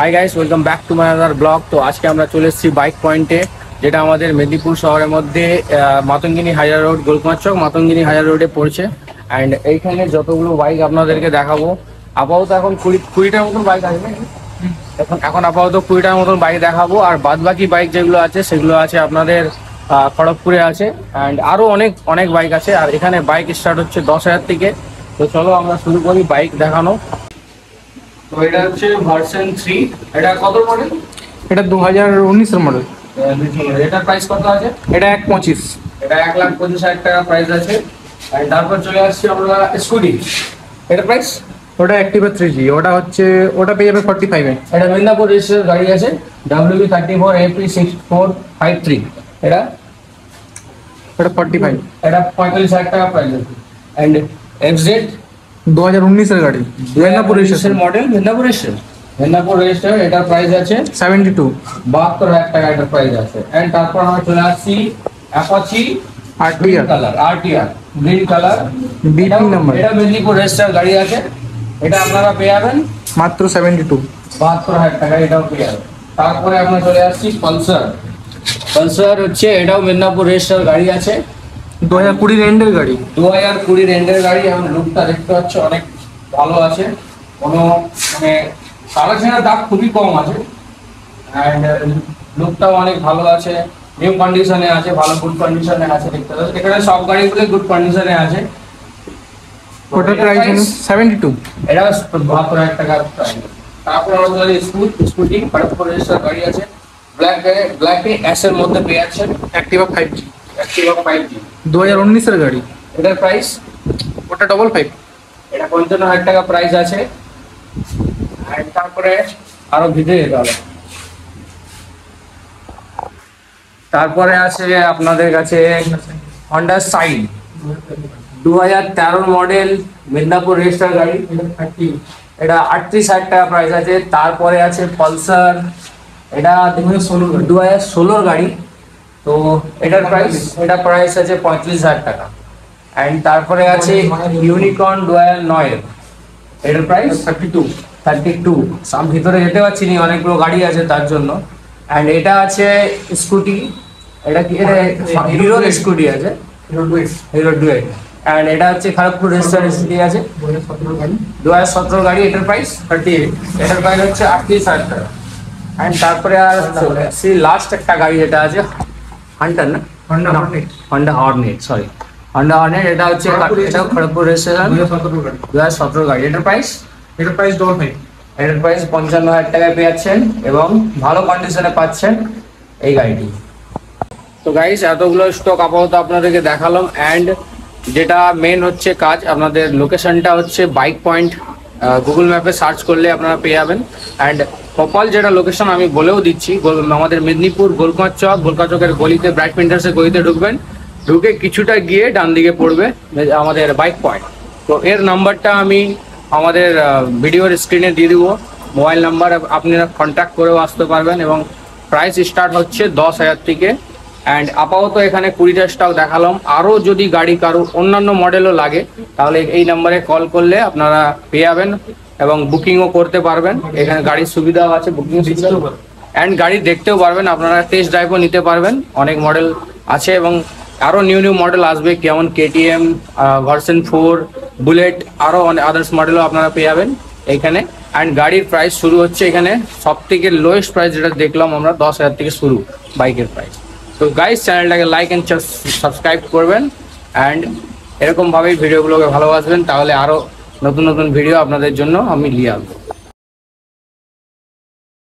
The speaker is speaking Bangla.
Hi guys, welcome back to my other blog. তো আজকে আমরা চলে এসেছি বাইক পয়েন্টে, যেটা আমাদের মেদিনীপুর শহরের মধ্যে মাতঙ্গিনী হাজার রোড, গোলকুমার চক মাতঙ্গিনী হাজার রোডে পড়ছে। অ্যান্ড এইখানে যতগুলো বাইক আপনাদেরকে দেখাবো, আপাতত এখন কুড়িটার মতন বাইক আসবে। এখন আপাতত 20টার মতন বাইক দেখাবো, আর বাদ বাকি বাইক যেগুলো আছে সেগুলো আছে আপনাদের খড়গপুরে আছে। অ্যান্ড আরও অনেক বাইক আছে। আর এখানে বাইক স্টার্ট হচ্ছে 10,000 থেকে। তো চলো আমরা শুরু করি বাইক দেখানো। তো এটা হচ্ছে ভার্সন 3। এটা কত মডেল? এটা 2019 এর মডেল। এটার প্রাইস কত আছে? এটা 1.25। এটা 1,25,000 টাকা প্রাইস আছে। আর তারপর চলে আসছি আমরা স্কুটি। এটা প্রাইস? ওটা অ্যাক্টিভা 3G, ওটা পেয়ে যাবে 45 এ। এটা মেদিনীপুর রেজিস্টার গাড়ি আছে, WB34AP6453। এটা 45। এটা 45,000 টাকা প্রাইস আছে। অ্যান্ড FZ 2019 এর গাড়ি, Medinipur registration model, Medinipur register. এটার প্রাইস আছে 72। 72,000 টাকা এটার প্রাইস আছে। এন্ড তারপর আমরা চলে আসছি Apache RTR green colour, BP number. এটা মেদিনীপুর রেজিস্টার গাড়ি আছে। এটা আপনারা পেয়ে যাবেন মাত্র 72। 72,000 টাকা, এটাও পেয়ে যাবেন। তারপরে আমরা চলে আসছি পালসার হচ্ছে, এটাও মেদিনীপুর রেজিস্টার গাড়ি আছে। 2020 এন্ডের গাড়ি, 2020 এন্ডের গাড়ি। এবং লুকটা দেখতে পাচ্ছি অনেক ভালো আছে, কোনো মানে কালেকশনের দাম খুবই কম আছে। অ্যান্ড লুকটাও অনেক ভালো আছে, নিউ কন্ডিশনে আছে, ভালো গুড কন্ডিশনে আছে। দেখতে পাচ্ছি এখানে সব গাড়িগুলো গুড কন্ডিশনে আছে। ওটার প্রাইস 72। এটা 72,000 টাকার প্রাইস। তারপর আমাদের স্কুটি খড়গপুর রেজিস্টার গাড়ি আছে, ব্ল্যাকে অ্যাশ এর মধ্যে পেয়ে যাচ্ছেন। অ্যাক্টিভা 5G, 5G 2019 এর গাড়ি। এটার প্রাইস? ওটা 55। এটা 55,000 টাকা প্রাইস আছে। আর তারপরে আরো ভিতরে যেতে হবে। তারপরে আছে আপনাদের কাছে Honda Shine 2013 model, Medinipur register গাড়ি। এটা 38,000 টাকা প্রাইস আছে। তারপরে আছে পালসার, এটা 2016 গাড়ি। তো এটার প্রাইস আছে 35,000 টাকা। অ্যান্ড তারপরে আছে ইউনিকর্ন 2009, এটার প্রাইস 32। আমি ভিতরে যেতে পারছি না, অনেকগুলো গাড়ি আছে তার জন্য। অ্যান্ড এটা আছে স্কুটি, এটা কি হিরোর স্কুটি আছে, হিরো ডুয়েট। অ্যান্ড এটা হচ্ছে খড়গপুর রেজিস্টার স্কুটি আছে, 2017 গাড়ি। এটার প্রাইস 38, এটার প্রাইস হচ্ছে 38,000 টাকা। অ্যান্ড তারপরে আর লাস্ট একটা গাড়ি যেটা আছে হান্টার, না Honda Hornet, sorry Honda Hornet. এটা হচ্ছে খড়গপুর রেজিস্ট্রেশন 2017 গাড়ি। এটার প্রাইস 55। এটার প্রাইস 55,000 টাকায় পেয়ে যাচ্ছেন এবং ভালো কন্ডিশনে পাচ্ছেন এই গাড়িটি। তো গাইস, এতগুলো স্টক আপাতত আপনাদেরকে দেখালাম। অ্যান্ড যেটা মেন হচ্ছে কাজ, আপনাদের লোকেশনটা হচ্ছে বাইক পয়েন্ট। গুগল ম্যাপে সার্চ করলে আপনারা পেয়ে যাবেন। অ্যান্ড প্রপার যেটা লোকেশন আমি বলেও দিচ্ছি, আমাদের মেদিনীপুর গোলকুমার চকের গলিতে, ব্রাইট প্রিন্টার্সের গলিতে ঢুকে কিছুটা গিয়ে ডান দিকে পড়বে আমাদের বাইক পয়েন্ট। তো এর নাম্বারটা আমি আমাদের ভিডিওর স্ক্রিনে দিয়ে দিব, মোবাইল নাম্বার, আপনারা কন্ট্যাক্ট করেও আসতে পারবেন। এবং প্রাইস স্টার্ট হচ্ছে 10,000 থেকে। অ্যান্ড আপাতত এখানে 20টা স্টক দেখালাম। আরও যদি গাড়ি কারো অন্যান্য মডেলও লাগে তাহলে এই নাম্বারে কল করলে আপনারা পেয়ে যাবেন এবং বুকিংও করতে পারবেন। এখানে গাড়ির সুবিধাও আছে, বুকিং সিস্টেম। অ্যান্ড গাড়ি দেখতেও পারবেন, আপনারা টেস্ট ড্রাইভও নিতে পারবেন। অনেক মডেল আছে এবং আরও নিউ মডেল আসবে, যেমন KTM, ভার্সন 4, বুলেট, আরও আদার্স মডেলও আপনারা পেয়ে যাবেন এইখানে। অ্যান্ড গাড়ির প্রাইস শুরু হচ্ছে এখানে, সব থেকে লোয়েস্ট প্রাইস যেটা দেখলাম আমরা 10,000 থেকে শুরু বাইকের প্রাইস। তো গাইস, চ্যানেলটাকে লাইক অ্যান্ড সাবস্ক্রাইব করবেন। অ্যান্ড এরকমভাবেই ভিডিওগুলোকে ভালোবাসবেন, তাহলে আরও নতুন ভিডিও আপনাদের জন্য আমি নিয়ে আসবো।